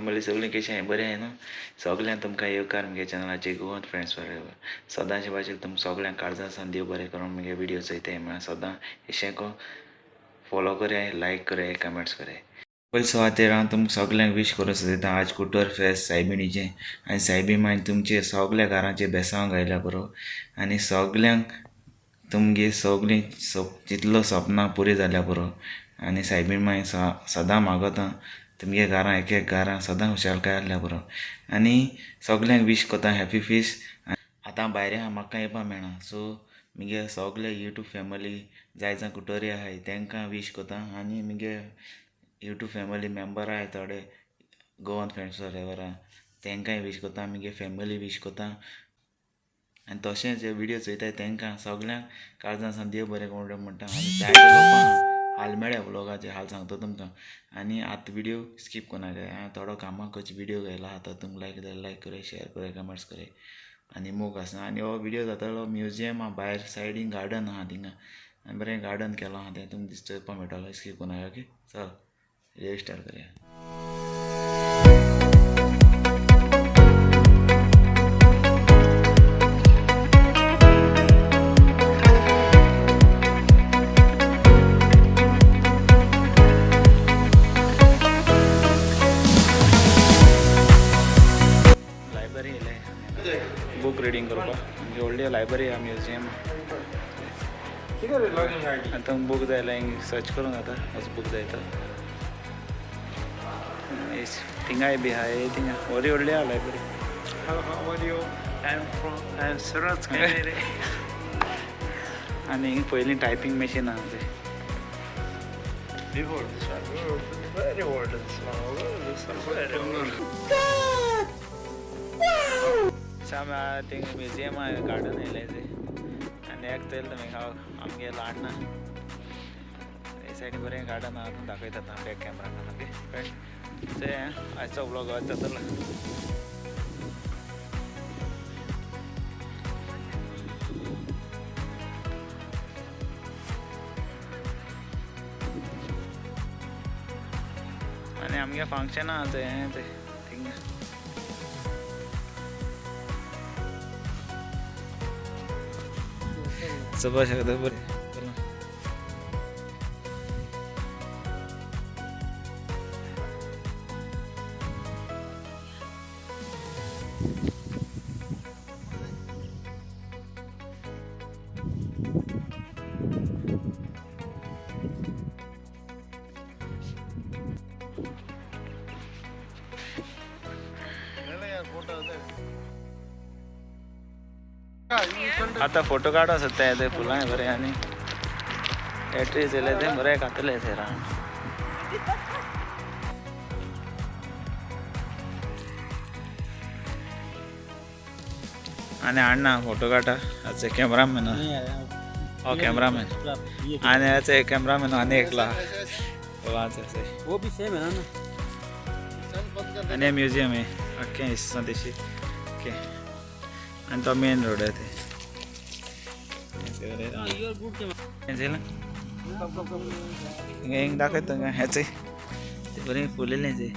family सगळीं कशें आहे बरें आहे न्हू सगळ्यांक तुमकां येवकार म्हगे चॅनलाचेर गोवन फ्रेंड्स फॉरएवर सदांचे भाशेन तुमकां सगळ्यांक काळजां सान देव बरें करून म्हगे व्हिडिओ चोयताय म्हळ्यार सदां अशें को फॉलो कराय लायक कराय कमेंट्स कराय पयलीं सुवातेर हांव तुमकां सगळ्यांक विश करूं सोदता आज कुटर फेस्त सायबिणीचें आनी सायबीण मागीर तुमचे सगल्या घरांचेर बेसांव घायल्या बरो आनी सगल्यांक तुमगे सगळीं जितलो सपनां पुरी जाल्या बरो आनी सायबीण मागीर सदां मागोता तुमगे घरां एक एक घरां सदां हुशालकाय आहल्या बरो आनी सगल्यांक विश कोता हॅपी फीस्ट आतां भायर आहा म्हाका येवपा मेळना सो म्हगे सगळे यूट्यूब फॅमिली जाय जाय कुटोरी आहाय तांकां विश कोता आनी म्हगे यूट्यूब फॅमिली मेंबर आहाय थोडे गोवन फ्रेंड्स फॉरएवर तांकांय विश कोता म्हगे फॅमिली विश कोता आनी तशेंच जे व्हिडिओ चोयताय तांकां सगल्यांक काळजां सान देव बरें करूं म्हणटा आनी जायते लोकां हाल मेळ्या व्लॉगाचे हाल सांगता तुमकां आनी आतां व्हिडिओ स्कीप कोनाका हांवें थोडो कामाक व्हिडिओ घायला आतां तुमकां लायक जाल्यार लायक कराय शेअर कराय कमेंट्स कराय आनी मोग आसा आनी हो व्हिडिओ जातालो म्युजियम आहा भायर सायडीन गार्डन आहा थिंगा आनी बरें गार्डन केलो आहा तें तुमकां दिसता चोवपा मेळटलो स्कीप कोनाका ओके चल व्हिडिओ स्टार्ट करया बुक रिडींग करपाक म्हणजे व्हडली लायब्ररी आहा म्युजियम आतां बूक जाय जाल्यार सर्च करूंक जाता असो बूक जाय तो थिंगाय बी आहा थिंगा व्हडली व्हडली आहा लायब्ररी आनी हिंग पयलीं टायपींग मशीन आहा तें थिंग म्युजियम आहा गार्डन येयलें तें आनी एक चलता मागीर हांव आमगे लाडना हे सायडीन बरें गार्डन आहा थंय दाखयता आतां बॅक कॅमेरान ओके ते आयचो व्लॉग जातलो आनी आमगे फंक्शन आहा तें थिंग चोवपा शकता बरें आता फोटो काढा सत्ता येते फुलां बरें आनी ट्रीज येयले ते बरें खातले ते रान आनी हाडना फोटो काडटा हाचे कॅमेरामॅन हो कॅमेरामॅन आनी हाचे कॅमेरामॅन आनी एकला वो भी सेम है ना आनी म्युजियम आहे अख्खें हिस्सा तेशी ओके आनी तो मेन रोड आहे ते हिंग दाखयता हेचे ते बरें फुलयलें ते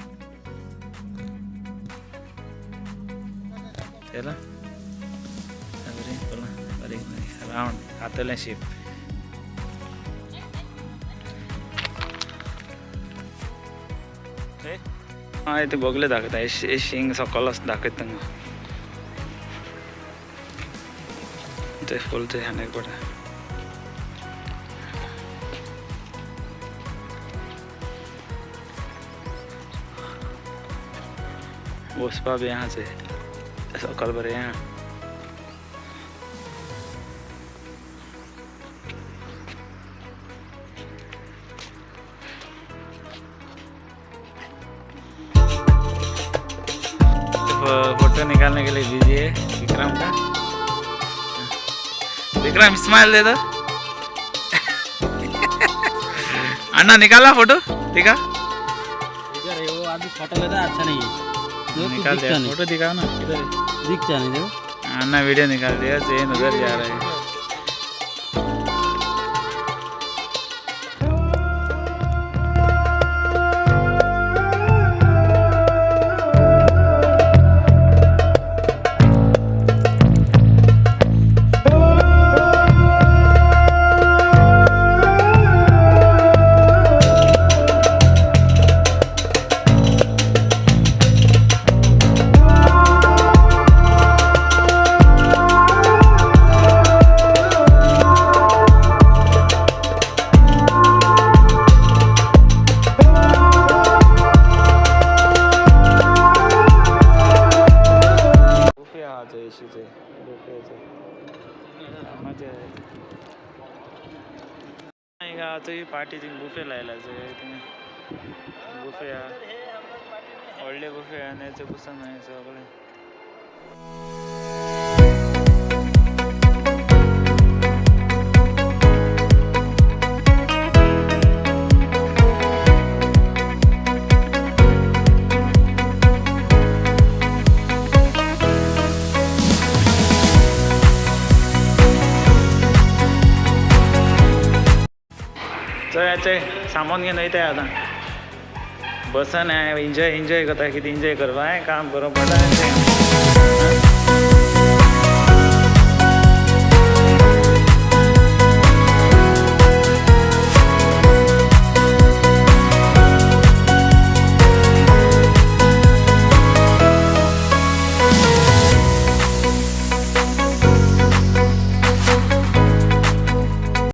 चला बरें फुलां बारीक बारीक रावंड खातलें शीप हय ते बोगले दाखयता हे शिंग सकल दाखयता थंगा ते फूल ते हांडेक पडटा बसपा बी आहा ते सकल बरें आहा फोटो निकालने के लिए दीजिए विक्रम का विक्रम स्माइल दे दो अन्ना निकाला फोटो ठीक है वो आदमी फोटो लेता अच्छा नहीं है निकाल दिया फोटो दिखाओ ना इधर दिखता नहीं देखो अन्ना वीडियो निकाल दिया से नजर जा रहा है मजा येते नाही गावाची पार्टीची बुफे लायला बुफे व्हडले बुफे आणायचं पुसून नाही सगळे याचे सामान घेऊन येते आता बसा नाही एन्जॉय करता किती एन्जॉय करवा काम करो पडा